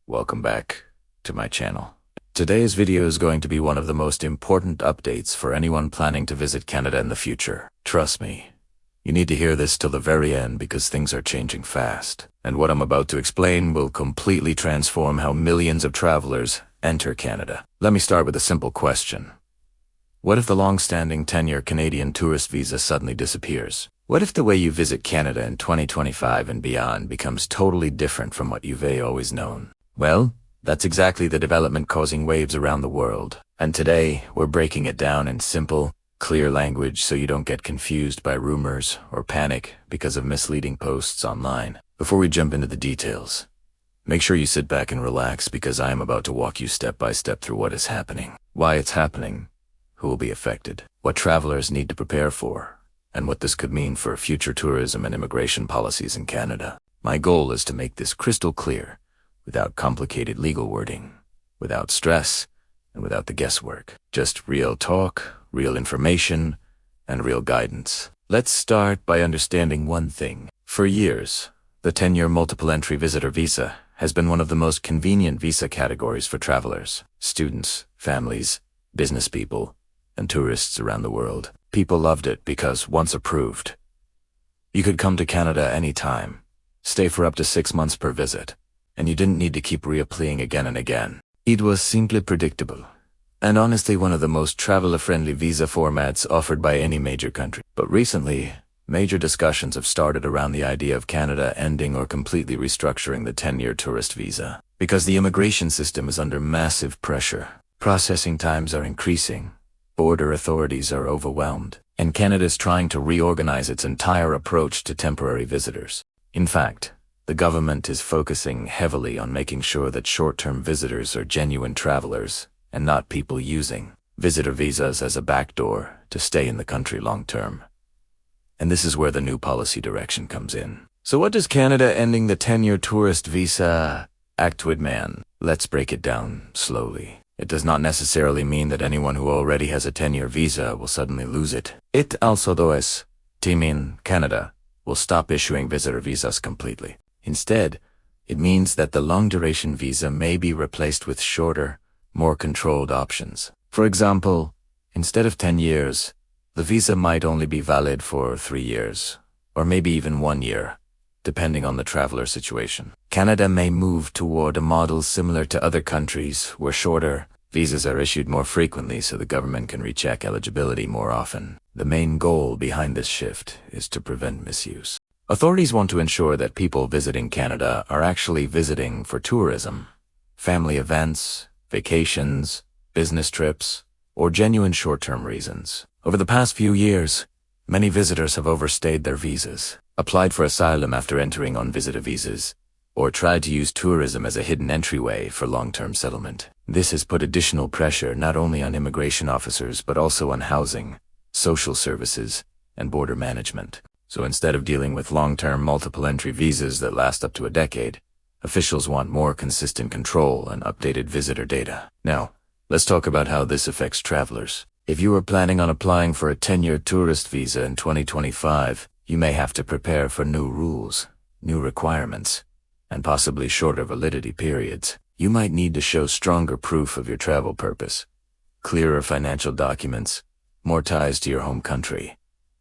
welcome back to my channel. Today's video is going to be one of the most important updates for anyone planning to visit Canada in the future. Trust me, you need to hear this till the very end because things are changing fast. And what I'm about to explain will completely transform how millions of travelers enter Canada. Let me start with a simple question. What if the long-standing 10-year Canadian tourist visa suddenly disappears? What if the way you visit Canada in 2025 and beyond becomes totally different from what you've always known? Well, that's exactly the development causing waves around the world. And today, we're breaking it down in simple, clear language so you don't get confused by rumors or panic because of misleading posts online. Before we jump into the details, make sure you sit back and relax because I am about to walk you step by step through what is happening, why it's happening, who will be affected, what travelers need to prepare for, and what this could mean for future tourism and immigration policies in Canada. My goal is to make this crystal clear, without complicated legal wording, without stress, and without the guesswork. Just real talk, real information, and real guidance. Let's start by understanding one thing. For years, the 10-year multiple entry visitor visa has been one of the most convenient visa categories for travelers, students, families, business people, and tourists around the world. People loved it because, once approved, you could come to Canada anytime, stay for up to 6 months per visit, and you didn't need to keep reapplying again and again. It was simply predictable, and honestly one of the most traveler-friendly visa formats offered by any major country. But recently, major discussions have started around the idea of Canada ending or completely restructuring the 10-year tourist visa, because the immigration system is under massive pressure. Processing times are increasing, border authorities are overwhelmed, and Canada is trying to reorganize its entire approach to temporary visitors. In fact, the government is focusing heavily on making sure that short-term visitors are genuine travelers and not people using visitor visas as a backdoor to stay in the country long-term. And this is where the new policy direction comes in. So what does Canada ending the 10-year tourist visa act with, man? Let's break it down slowly. It does not necessarily mean that anyone who already has a 10-year visa will suddenly lose it. It also does mean Canada will stop issuing visitor visas completely. Instead, it means that the long-duration visa may be replaced with shorter, more controlled options. For example, instead of 10 years, the visa might only be valid for 3 years, or maybe even 1 year, depending on the traveler situation. Canada may move toward a model similar to other countries where shorter visas are issued more frequently so the government can recheck eligibility more often. The main goal behind this shift is to prevent misuse. Authorities want to ensure that people visiting Canada are actually visiting for tourism, family events, vacations, business trips, or genuine short-term reasons. Over the past few years, many visitors have overstayed their visas, applied for asylum after entering on visitor visas, or tried to use tourism as a hidden entryway for long-term settlement. This has put additional pressure not only on immigration officers but also on housing, social services, and border management. So instead of dealing with long-term multiple entry visas that last up to a decade, officials want more consistent control and updated visitor data. Now, let's talk about how this affects travelers. If you are planning on applying for a 10-year tourist visa in 2025, you may have to prepare for new rules, new requirements, and possibly shorter validity periods. You might need to show stronger proof of your travel purpose, clearer financial documents, more ties to your home country,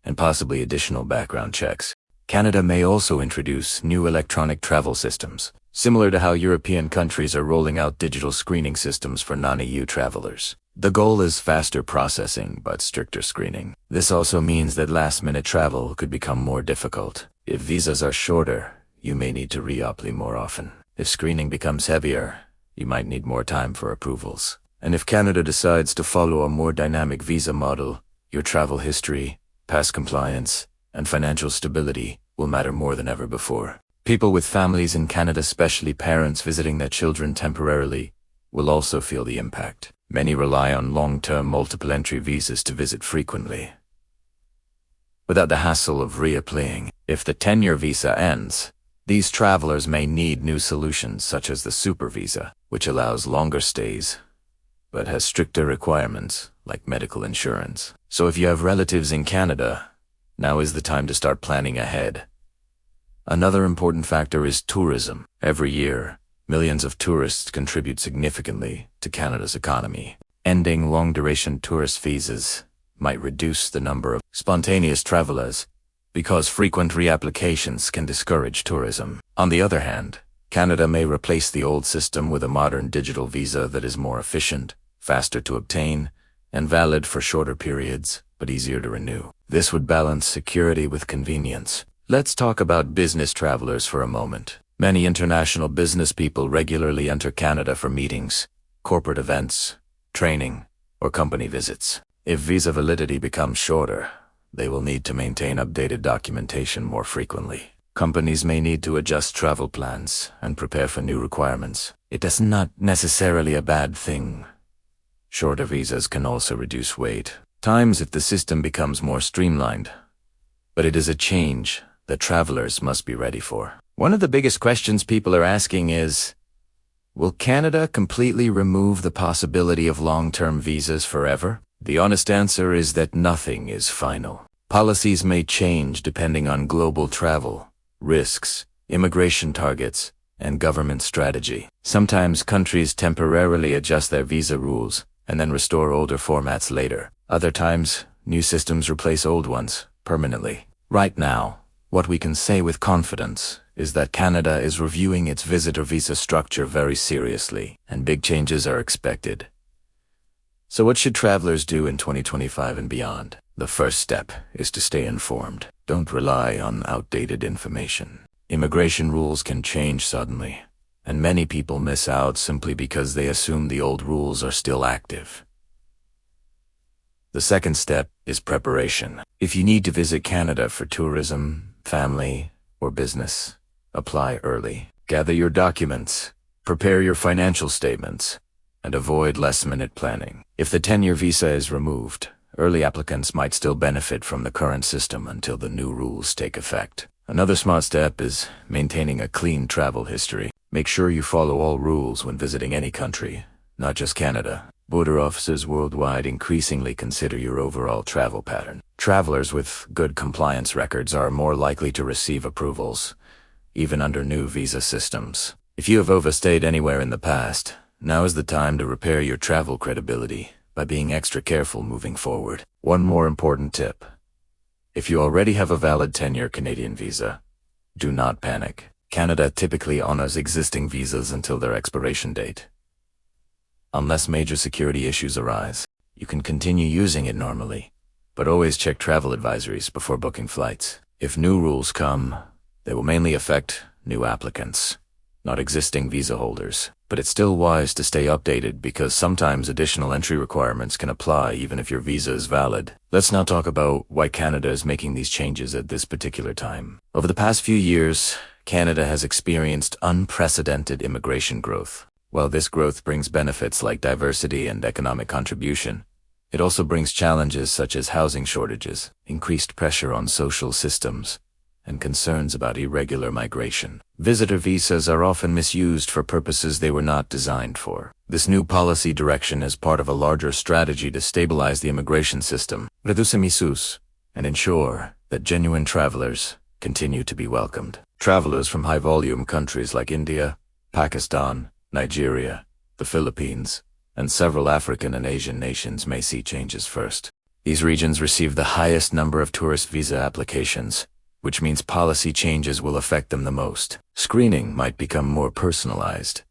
and possibly additional background checks. Canada may also introduce new electronic travel systems, similar to how European countries are rolling out digital screening systems for non-EU travelers. The goal is faster processing but stricter screening. This also means that last-minute travel could become more difficult. If visas are shorter, you may need to reapply more often. If screening becomes heavier, you might need more time for approvals. And if Canada decides to follow a more dynamic visa model, your travel history, past compliance, and financial stability will matter more than ever before. People with families in Canada, especially parents visiting their children temporarily, will also feel the impact. Many rely on long-term multiple entry visas to visit frequently, without the hassle of reapplying. If the 10-year visa ends, these travelers may need new solutions such as the super visa, which allows longer stays, but has stricter requirements like medical insurance. So if you have relatives in Canada, now is the time to start planning ahead. Another important factor is tourism. Every year, Millions of tourists contribute significantly to Canada's economy. Ending long-duration tourist visas might reduce the number of spontaneous travelers because frequent reapplications can discourage tourism. On the other hand, Canada may replace the old system with a modern digital visa that is more efficient, faster to obtain, and valid for shorter periods, but easier to renew. This would balance security with convenience. Let's talk about business travelers for a moment. Many international business people regularly enter Canada for meetings, corporate events, training, or company visits. If visa validity becomes shorter, they will need to maintain updated documentation more frequently. Companies may need to adjust travel plans and prepare for new requirements. It is not necessarily a bad thing. Shorter visas can also reduce wait times if the system becomes more streamlined, but it is a change that travelers must be ready for. One of the biggest questions people are asking is, will Canada completely remove the possibility of long-term visas forever? The honest answer is that nothing is final. Policies may change depending on global travel, risks, immigration targets, and government strategy. Sometimes countries temporarily adjust their visa rules and then restore older formats later. Other times, new systems replace old ones permanently. Right now, what we can say with confidence is that Canada is reviewing its visitor visa structure very seriously, and big changes are expected. So what should travelers do in 2025 and beyond? The first step is to stay informed. Don't rely on outdated information. Immigration rules can change suddenly, and many people miss out simply because they assume the old rules are still active. The second step is preparation. If you need to visit Canada for tourism, family, or business, apply early. Gather your documents, prepare your financial statements, and avoid last-minute planning. If the 10-year visa is removed, early applicants might still benefit from the current system until the new rules take effect. Another smart step is maintaining a clean travel history. Make sure you follow all rules when visiting any country, not just Canada. Border officers worldwide increasingly consider your overall travel pattern. Travelers with good compliance records are more likely to receive approvals, even under new visa systems. If you have overstayed anywhere in the past, now is the time to repair your travel credibility by being extra careful moving forward. One more important tip. If you already have a valid 10-year Canadian visa, do not panic. Canada typically honors existing visas until their expiration date. Unless major security issues arise, you can continue using it normally, but always check travel advisories before booking flights. If new rules come, they will mainly affect new applicants, not existing visa holders. But it's still wise to stay updated because sometimes additional entry requirements can apply even if your visa is valid. Let's now talk about why Canada is making these changes at this particular time. Over the past few years, Canada has experienced unprecedented immigration growth. While this growth brings benefits like diversity and economic contribution, it also brings challenges such as housing shortages, increased pressure on social systems, and concerns about irregular migration. Visitor visas are often misused for purposes they were not designed for. This new policy direction is part of a larger strategy to stabilize the immigration system, reduce misuse, and ensure that genuine travelers continue to be welcomed. Travelers from high-volume countries like India, Pakistan, Nigeria, the Philippines, and several African and Asian nations may see changes first. These regions receive the highest number of tourist visa applications, which means policy changes will affect them the most. Screening might become more personalized,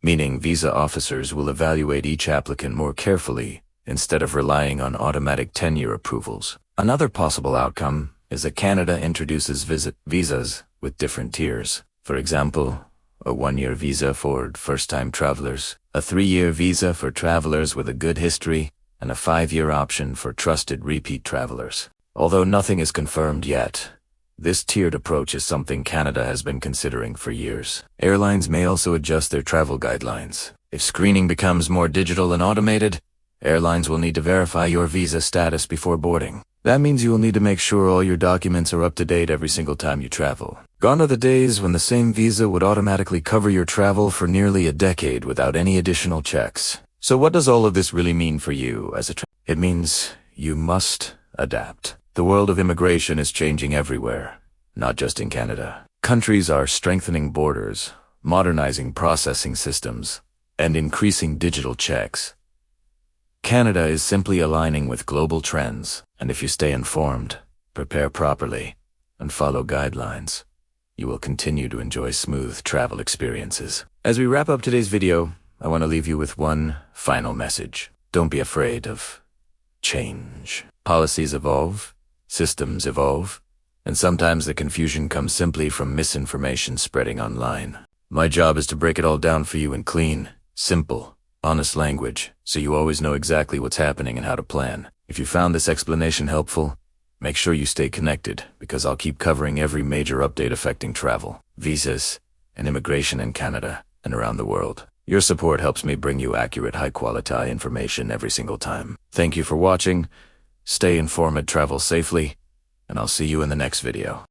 meaning visa officers will evaluate each applicant more carefully instead of relying on automatic 10-year approvals. Another possible outcome is that Canada introduces visas with different tiers. For example, a 1-year visa for first-time travelers, a 3-year visa for travelers with a good history, and a 5-year option for trusted repeat travelers. Although nothing is confirmed yet, this tiered approach is something Canada has been considering for years. Airlines may also adjust their travel guidelines. If screening becomes more digital and automated, airlines will need to verify your visa status before boarding. That means you will need to make sure all your documents are up to date every single time you travel. Gone are the days when the same visa would automatically cover your travel for nearly a decade without any additional checks. So what does all of this really mean for you as a traveler? It means you must adapt. The world of immigration is changing everywhere, not just in Canada. Countries are strengthening borders, modernizing processing systems, and increasing digital checks. Canada is simply aligning with global trends, and if you stay informed, prepare properly, and follow guidelines, you will continue to enjoy smooth travel experiences. As we wrap up today's video, I want to leave you with one final message. Don't be afraid of change. Policies evolve, systems evolve, and sometimes the confusion comes simply from misinformation spreading online. My job is to break it all down for you in clean, simple, honest language, so you always know exactly what's happening and how to plan. If you found this explanation helpful, make sure you stay connected, because I'll keep covering every major update affecting travel, visas, and immigration in Canada and around the world. Your support helps me bring you accurate, high-quality information every single time. Thank you for watching. Stay informed, travel safely, and I'll see you in the next video.